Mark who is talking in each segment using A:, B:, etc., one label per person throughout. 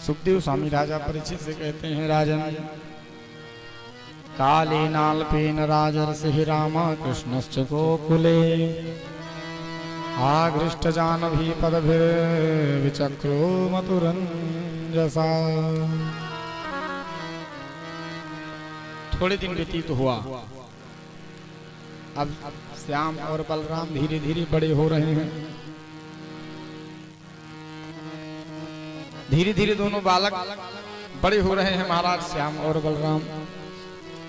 A: सुखदेव स्वामी राजा परीक्षित से कहते हैं, राजन काले नाल्पेन राजर्षि रामा कृष्णश्च गोकुले आगृष्ट जानभी पदभिर्विचक्रो मधुरंजसा। थोड़े दिन व्यतीत हुआ, अब श्याम और बलराम धीरे धीरे बड़े हो रहे हैं। धीरे धीरे दोनों बालक बड़े हो रहे हैं महाराज श्याम और बलराम।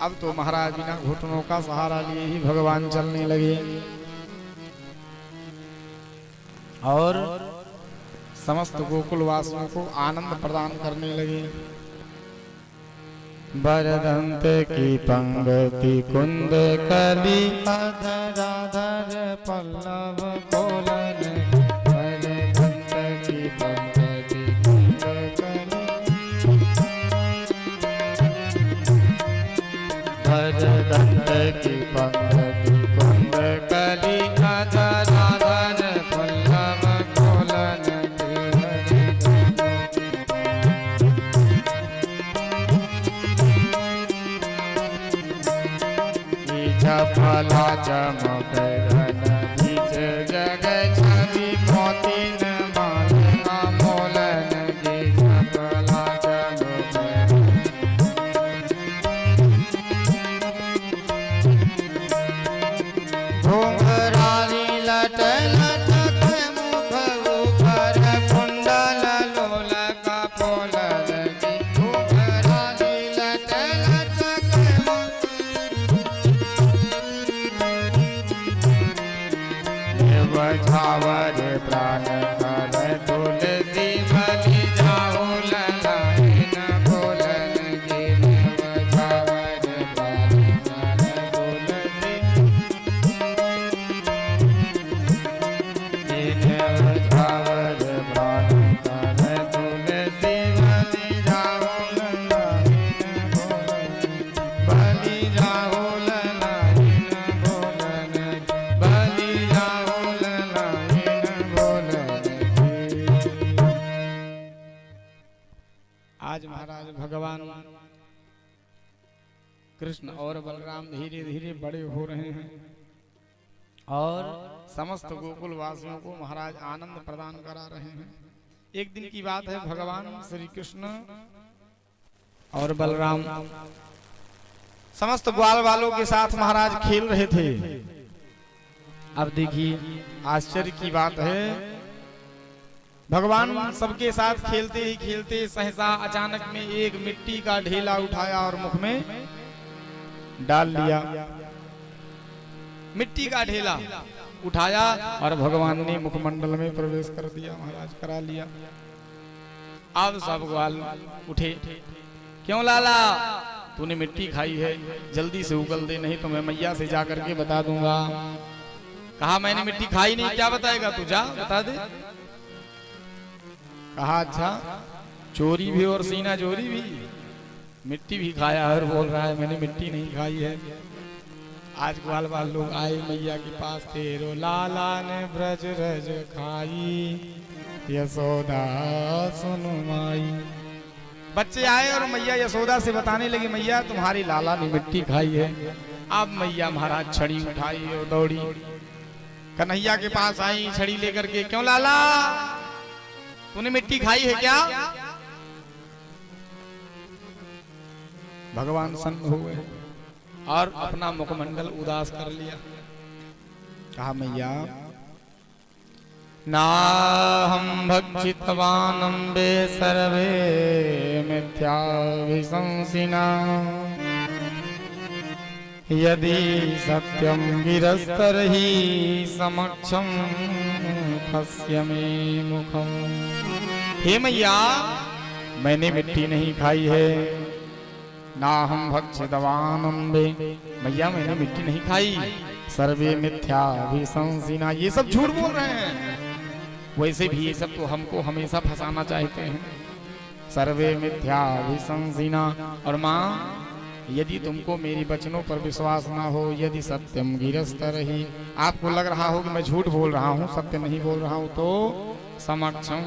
A: अब तो महाराज बिना घुटनों का सहारा लिए ही भगवान चलने लगे और समस्त गोकुल वासियों को आनंद प्रदान करने लगे। बरदंत की पंगति कुंद कली अधराधर पल्लव कोलन। बरदंत की पंगति कुंद कली, बरदंत की पंगति कुंद कली अधराधर पल्लव कोलन। फला चमक घन बीच जग छवि मोती न मालना मोलन के फला चमक घुंघराली लट लटक मुख ऊपर कुंडल लोल का पोलन की। घुंघराली लट लटक झावर प्राण कर तुलसी बलि जाओ ललायन बोलन के। झावर प्राण कर तुलसी, झावर प्राण कर तुलसी बलि जाओ ललायन बोलन। बलि जाओ ललायन बोलन, बलि जाओ। आज महाराज भगवान कृष्ण और बलराम धीरे धीरे बड़े हो रहे हैं और समस्त गोकुल वासियों को महाराज आनंद प्रदान करा रहे हैं। एक दिन की बात है, भगवान श्री कृष्ण और बलराम समस्त ग्वाल वालों के साथ महाराज खेल रहे थे। अब देखिए आश्चर्य की बात है, भगवान सबके साथ खेलते ही खेलते सहसा अचानक में एक मिट्टी का ढेला उठाया और मुख में डाल लिया। मिट्टी का ढेला उठाया और भगवान ने मुखमंडल में प्रवेश कर दिया, महाराज करा लिया। अब सब ग्वाल उठे, क्यों लाला तूने मिट्टी खाई है, जल्दी से उगल दे नहीं तो मैं मैया से जाकर के बता दूंगा। कहा मैंने मिट्टी खाई नहीं, क्या बताएगा तू, जा बता दे। कहा अच्छा चोरी भी और सीना चोरी भी, मिट्टी भी खाया और बोल रहा है मैंने मिट्टी नहीं खाई है। आज ग्वाल वाल लोग आए मैया के पास, तेरो लाला ने ब्रज रज खाई यशोदा सुनु माई। बच्चे आए और मैया यशोदा से बताने लगी मैया तुम्हारी लाला ने मिट्टी खाई है। अब मैया महाराज छड़ी उठाई और दौड़ी कन्हैया के पास आई छड़ी लेकर के, क्यों लाला तूने मिट्टी खाई है क्या? भगवान सन्न हुए और अपना मुखमंडल उदास कर लिया। कहा मैया नाहं भक्षितवानम्बे सर्वे मिथ्याभिशंसिना यदि सत्यं गिरस्तर्हि समक्षं पश्य मे मुखम। हे मैया मैंने मिट्टी नहीं खाई है, ना हम भक्षितवान अम्बे, मैया मैंने मिट्टी नहीं खाई। सर्वे मिथ्याभिशंसिना, ये सब झूठ बोल रहे हैं। वैसे भी ये सब तो हमको हमेशा फंसाना चाहते हैं। सर्वे मिथ्याभिशंसिना। और माँ यदि तुमको मेरी वचनों पर विश्वास ना हो, यदि सत्यम गिरस्तर्हि, आपको लग रहा हो कि मैं झूठ बोल रहा हूँ, सत्य नहीं बोल रहा हूँ, तो समक्षम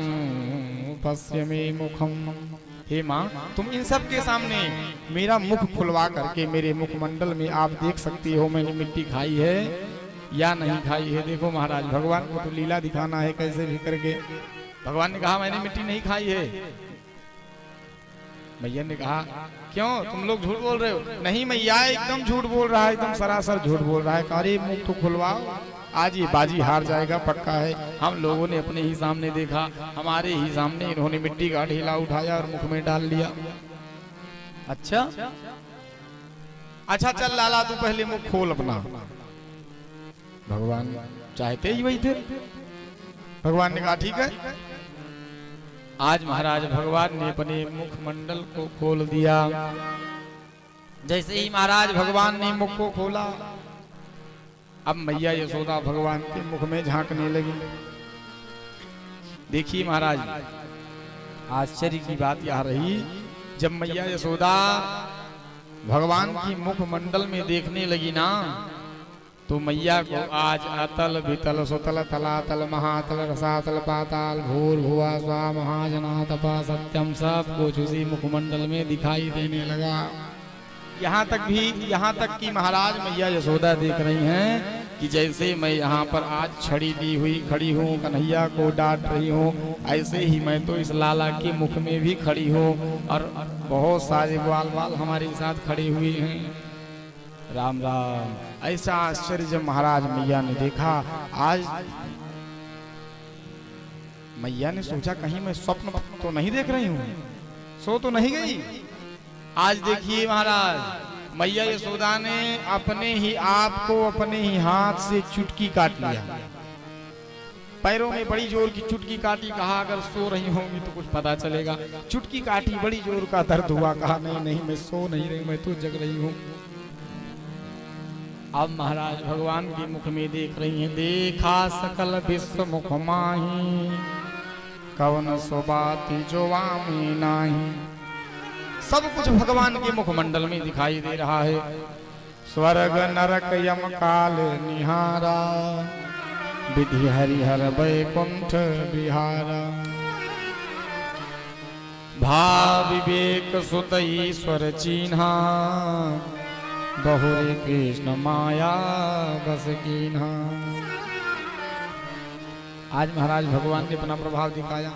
A: पश्य मे मुखम। हे माँ, तुम इन सब के सामने मेरा मुख खुलवा करके मेरे मुखमंडल में आप देख सकती हो मैंने मिट्टी खाई है या नहीं खाई है। देखो महाराज, भगवान को तो लीला दिखाना है कैसे भी करके। भगवान ने कहा मैंने मिट्टी नहीं खाई है। मैया ने कहा क्यों, तुम लोग झूठ बोल रहे हो? नहीं मैया, एकदम झूठ बोल रहा है, एकदम सरासर झूठ बोल रहा है। अरे मुख तो खुलवाओ, आज ये बाजी हार जाएगा पक्का है। हम लोगों ने अपने ही सामने देखा, हमारे ही सामने इन्होंने मिट्टी का ढेला उठाया और मुख में डाल लिया। अच्छा अच्छा, चल लाला तू पहले मुख खोल अपना। भगवान चाहते ही वही थे। भगवान ने कहा ठीक है। आज महाराज भगवान ने अपने मुखमंडल को खोल दिया। जैसे ही महाराज भगवान ने मुख को खोला, अब मैया यशोदा भगवान के मुख में झांकने लगी। देखिए महाराज, आश्चर्य की बात यह रही, जब मैया यशोदा भगवान की मुखमंडल में देखने लगी ना, तो मैया को आज अतल वितल सुतल तलातल महातल रसातल पाताल भूर भुआ स्वा महाजना तपा सत्यम सब कुछ उसी मुखमंडल में दिखाई देने लगा। यहाँ तक कि महाराज मैया यशोदा देख रही हैं कि जैसे मैं यहाँ पर आज छड़ी दी हुई खड़ी हूँ, कन्हैया को डांट रही हूँ, ऐसे ही मैं तो इस लाला के मुख में भी खड़ी हूँ और बहुत सारे ग्वाल बाल हमारे साथ खड़े हुए हैं। राम राम। ऐसा आश्चर्य जब महाराज मैया ने देखा, आज मैया ने सोचा कहीं मैं स्वप्न तो नहीं देख रही हूँ, सो तो नहीं गई। आज देखिए महाराज, मैया यशोदा ने अपने ही आप को अपने ही हाथ से चुटकी काट लिया। पैरों में बड़ी जोर की चुटकी काटी। कहा अगर सो रही होंगी तो कुछ पता चलेगा। चुटकी काटी, बड़ी जोर का दर्द हुआ। कहा नहीं नहीं, मैं सो नहीं रही, मैं तो जग रही हूँ। अब महाराज भगवान के मुख में देख रही हैं। देखा सकल विश्व मुख माही, कवन सो बाती जो वामी नाही। सब कुछ भगवान के मुखमंडल में दिखाई दे रहा है। स्वर्ग नरक यम काल निहारा, विधि हरिहर वैकुंठ विहारा। भाव विवेक सुत ईश्वर चिन्हा, बहुरे कृष्ण माया बस कीन्हा। आज महाराज भगवान ने अपना प्रभाव दिखाया।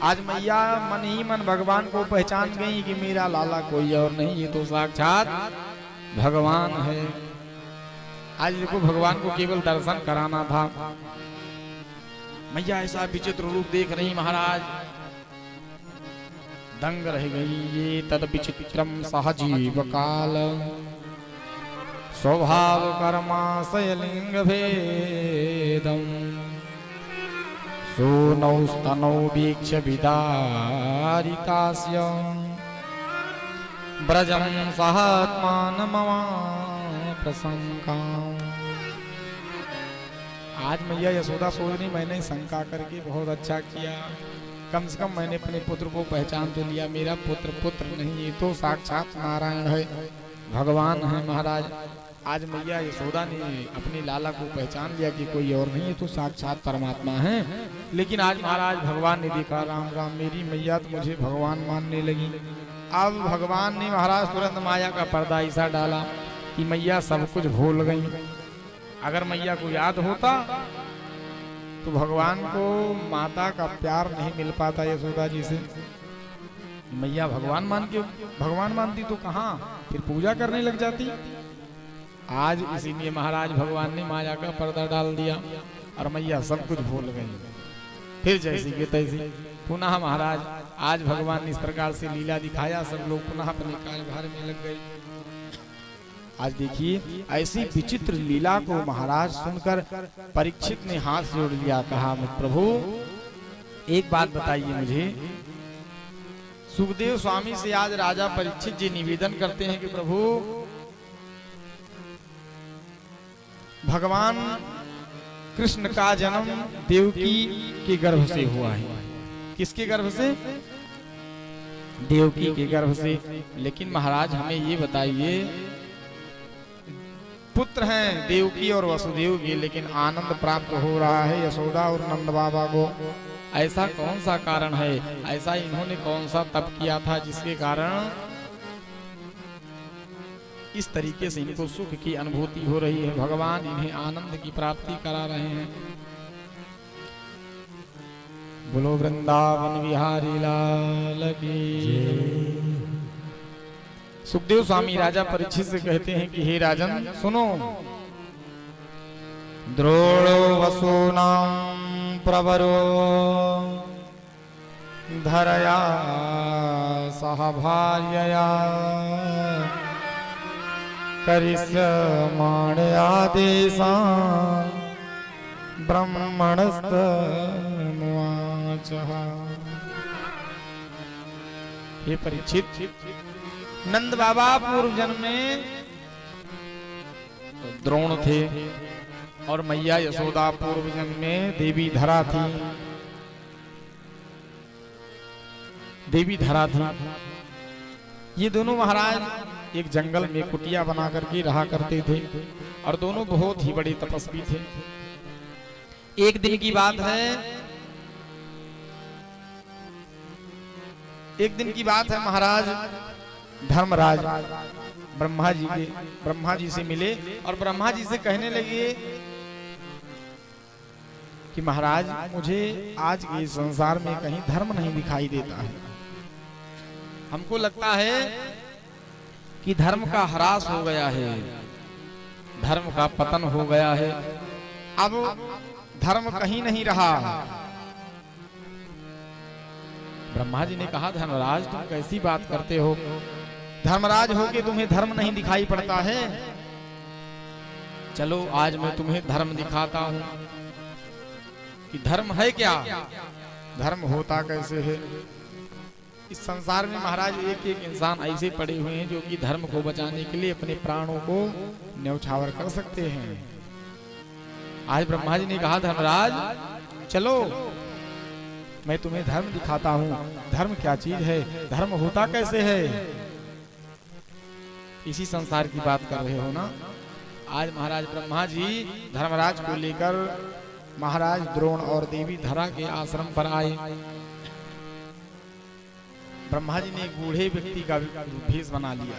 A: आज मैया मन ही मन भगवान को पहचान गई कि मेरा लाला कोई और नहीं, ये तो साक्षात भगवान है। आज देखो, भगवान को केवल दर्शन कराना था। मैया ऐसा विचित्र रूप देख रही, महाराज दंग रह गई। ये तद विचित्रम सहजीव काल, स्वभाव कर्माशय लिंग भेदम। सोनौ स्तनौ वीक्ष्य विदारितास्य, ब्रजं सहात्मानममा प्रशंकाम्। आज मैया यशोदा सोच रही, मैंने शंका करके बहुत अच्छा किया। कम से कम मैंने अपने पुत्र को पहचान तो लिया। मेरा पुत्र नहीं, ये तो साक्षात नारायण है, भगवान है। महाराज आज मैया यशोदा ने अपने लाला को पहचान लिया कि कोई और नहीं, ये तो साक्षात परमात्मा है। लेकिन आज महाराज भगवान ने देखा, राम राम, मेरी मैया तो मुझे भगवान मानने लगी। अब भगवान ने महाराज तुरंत माया का पर्दा ऐसा डाला कि मैया सब कुछ भूल गई। अगर मैया को याद होता तो भगवान को माता का प्यार नहीं मिल पाता यशोदा जी से। मैया भगवान मानती तो कहाँ, फिर पूजा करने लग जाती। आज इसीलिए महाराज भगवान ने माया का पर्दा डाल दिया और मैया सब कुछ भूल गई। फिर जैसी के तैसी पुनः महाराज आज भगवान ने इस प्रकार से लीला दिखाया। सब लोग पुनः अपने कार्यभार में लग गए। आज देखिए, ऐसी विचित्र लीला को महाराज सुनकर परीक्षित ने हाथ जोड़ लिया। कहा प्रभु एक बात बताइए मुझे। सुखदेव स्वामी से आज राजा परीक्षित जी निवेदन करते हैं कि प्रभु भगवान कृष्ण का जन्म देवकी के गर्भ से हुआ है। किसके गर्भ से? देवकी के गर्भ से। लेकिन महाराज हमें ये बताइए, पुत्र हैं देवकी और वसुदेव के, लेकिन आनंद प्राप्त हो रहा है यशोदा और नंद बाबा को। ऐसा कौन सा कारण है, ऐसा इन्होंने कौन सा तप किया था जिसके कारण इस तरीके से इनको सुख की अनुभूति हो रही है। भगवान इन्हें आनंद की प्राप्ति करा रहे हैं। बोलो वृंदावन बिहारी लाल की। सुखदेव स्वामी राजा परीक्षित से कहते हैं कि हे राजन सुनो, द्रोणो वसूनां प्रवरो धरया सह भार्यया करिष्यमाण आदेशान् ब्रह्मणस्तनुवाचः। हे परीक्षित, नंद बाबा पूर्व जन्म में द्रोण थे और मैया यशोदा पूर्व जन्म में देवी धरा थी। देवी धरा थी। ये दोनों महाराज एक जंगल में कुटिया बना करके रहा करते थे और दोनों बहुत ही बड़े तपस्वी थे। एक दिन की बात है, महाराज धर्मराज ब्रह्मा जी से मिले और ब्रह्मा जी से कहने लगे कि महाराज मुझे आज के संसार में कहीं धर्म नहीं दिखाई देता है। हमको लगता है कि धर्म का ह्रास हो गया है, धर्म का पतन हो गया है, अब धर्म कहीं नहीं रहा। ब्रह्मा जी ने कहा धर्मराज तुम कैसी बात करते हो, धर्मराज होके तुम्हें धर्म नहीं दिखाई पड़ता है? चलो आज मैं तुम्हें धर्म दिखाता हूं कि धर्म है क्या, धर्म होता कैसे है। इस संसार में महाराज एक एक इंसान ऐसे पड़े हुए हैं जो कि धर्म को बचाने के लिए अपने प्राणों को न्यौछावर कर सकते हैं। आज ब्रह्मा जी ने कहा धर्मराज चलो मैं तुम्हें धर्म दिखाता हूं, धर्म क्या चीज है, धर्म होता कैसे है। इसी संसार की बात कर रहे हो ना। आज महाराज ब्रह्मा जी धर्मराज को लेकर महाराज द्रोण और देवी धरा के आश्रम पर आए। ब्रह्मा जी ने एक बूढ़े व्यक्ति का भेष बना लिया।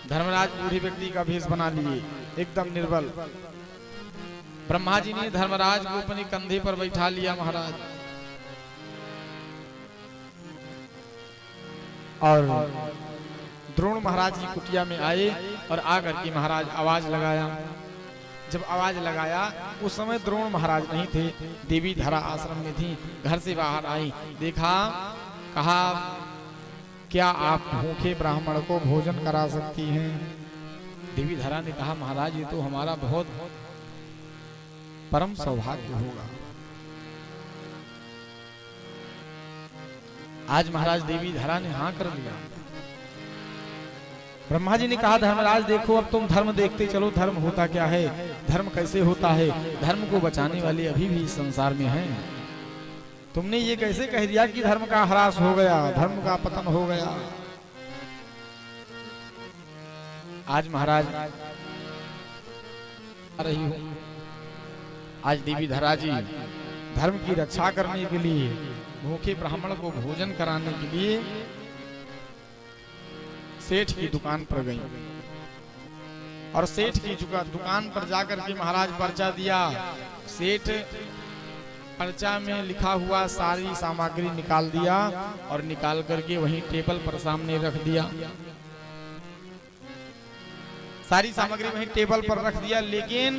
A: धर्मराज बूढ़े व्यक्ति का भेष बना लिए, एकदम निर्बल। ब्रह्मा जी ने धर्मराज को अपने कंधे पर बैठा लिया महाराज, और द्रोण महाराज की कुटिया में आए और आकर के महाराज आवाज लगाया। जब आवाज लगाया उस समय द्रोण महाराज नहीं थे, देवी धरा आश्रम में थी। घर से बाहर आई, देखा, कहा क्या आप भूखे ब्राह्मण को भोजन करा सकती हैं? देवी धरा ने कहा महाराज ये तो हमारा बहुत परम सौभाग्य होगा। आज महाराज देवी धरा ने हाँ कर लिया। ब्रह्मा जी ने कहा धर्मराज देखो अब तुम धर्म देखते चलो, धर्म होता क्या है, धर्म कैसे होता है, धर्म को बचाने वाले अभी भी इस संसार में हैं। तुमने ये कैसे कह दिया कि धर्म का ह्रास हो गया, धर्म का पतन हो गया। आज महाराज रही हूं, आज देवी धरा जी धर्म की रक्षा करने के लिए, भूखे ब्राह्मण को भोजन कराने के लिए सेठ की दुकान पर गई और सेठ की दुकान पर जाकर के महाराज पर्चा दिया। सेठ पर्चा में लिखा हुआ सारी सामग्री निकाल दिया और निकाल करके वहीं टेबल पर सामने रख दिया। सारी सामग्री वहीं टेबल पर रख दिया, लेकिन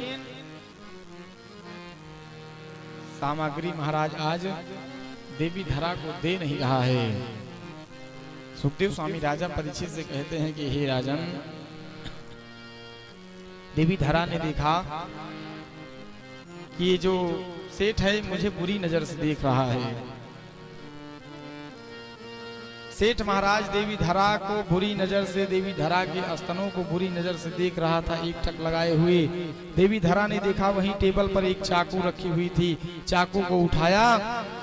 A: सामग्री महाराज आज देवी धरा को दे नहीं रहा है। सुखदेव स्वामी राजा परीक्षित से कहते हैं कि हे राजन, देवी धरा ने देखा कि ये जो सेठ है मुझे बुरी नजर से देख रहा है। सेठ महाराज देवी धरा को बुरी नजर से, देवी धरा के स्तनों को बुरी नजर से देख रहा था, एक टक लगाए हुए। देवी धरा ने देखा वहीं टेबल पर एक चाकू रखी हुई थी, चाकू को उठाया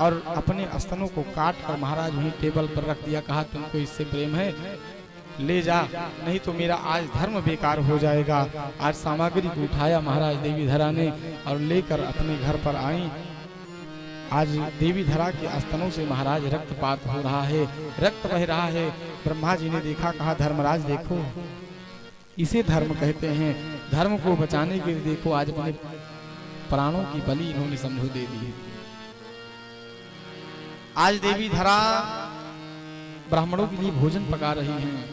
A: और अपने स्तनों को काट कर महाराज वहीं टेबल पर रख दिया। कहा तुमको इससे प्रेम है? ले जा, नहीं तो मेरा आज धर्म बेकार हो जाएगा। आज सामग्री को उठाया महाराज देवी धरा ने और लेकर अपने घर पर आई। आज देवी धरा के स्तनों से महाराज रक्तपात हो रहा है, रक्त बह रहा है। ब्रह्मा जी ने देखा, कहा धर्मराज देखो, इसे धर्म कहते हैं। धर्म को बचाने के लिए देखो आज अपने प्राणों की बलि इन्होंने समझो दे दी है। आज देवी धरा ब्राह्मणों के लिए भोजन पका रही हैं,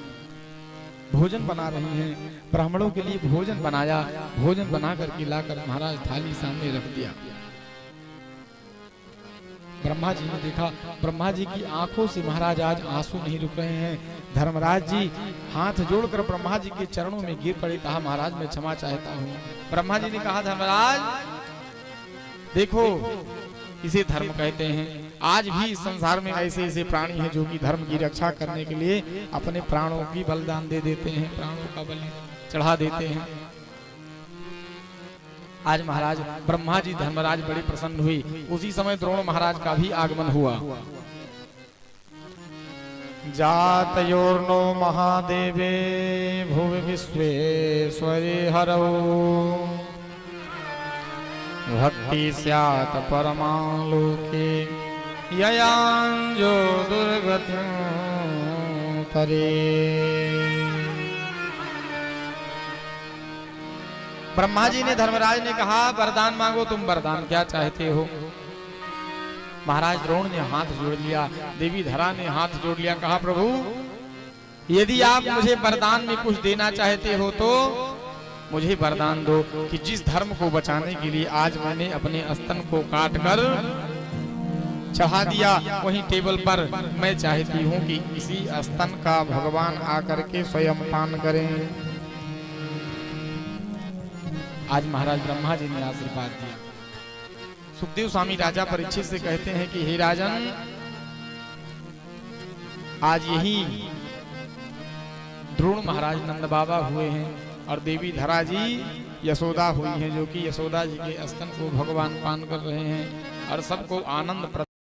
A: भोजन बना रही हैं। ब्राह्मणों के लिए भोजन बनाया, भोजन बना करके लाकर महाराज थाली सामने रख दिया। ब्रह्मा जी ने देखा, ब्रह्मा जी की आंखों से महाराज आज आंसू नहीं रुक रहे हैं। धर्मराज जी हाथ जोड़कर ब्रह्मा जी के चरणों में गिर पड़े, कहा महाराज मैं क्षमा चाहता हूँ। ब्रह्मा जी ने कहा धर्मराज देखो, इसे धर्म कहते हैं। आज भी इस संसार में ऐसे ऐसे प्राणी हैं जो कि धर्म की रक्षा करने के लिए अपने प्राणों की बलिदान दे देते हैं, प्राणों का बलि चढ़ा देते हैं। आज महाराज ब्रह्मा जी धर्मराज बड़े प्रसन्न हुए। उसी समय द्रोण महाराज का भी आगमन हुआ। जातयोर्नो महादेवे भुवि विश्वेश्वरे हरौ भक्ति स्यात् परमालोके ययांजो दुर्गतिं करे। ब्रह्मा जी ने धर्मराज ने कहा वरदान मांगो, तुम वरदान क्या चाहते हो। महाराज द्रोण ने हाथ जोड़ लिया, देवी धरा ने हाथ जोड़ लिया, कहा प्रभु यदि आप मुझे वरदान में कुछ देना चाहते हो तो मुझे वरदान दो कि जिस धर्म को बचाने के लिए आज मैंने अपने स्तन को काट कर चढ़ा दिया, वहीं टेबल पर मैं चाहती हूँ कि इसी स्तन का भगवान आकर के स्वयं पान करें। आज महाराज ब्रह्मा जी ने आशीर्वाद दिया। सुखदेव स्वामी राजा परीक्षित से कहते हैं कि हे राजन, आज यही द्रोण महाराज नंद बाबा हुए हैं और देवी धरा जी यशोदा हुई हैं, जो कि यशोदा जी के स्तन को भगवान पान कर रहे हैं और सबको आनंद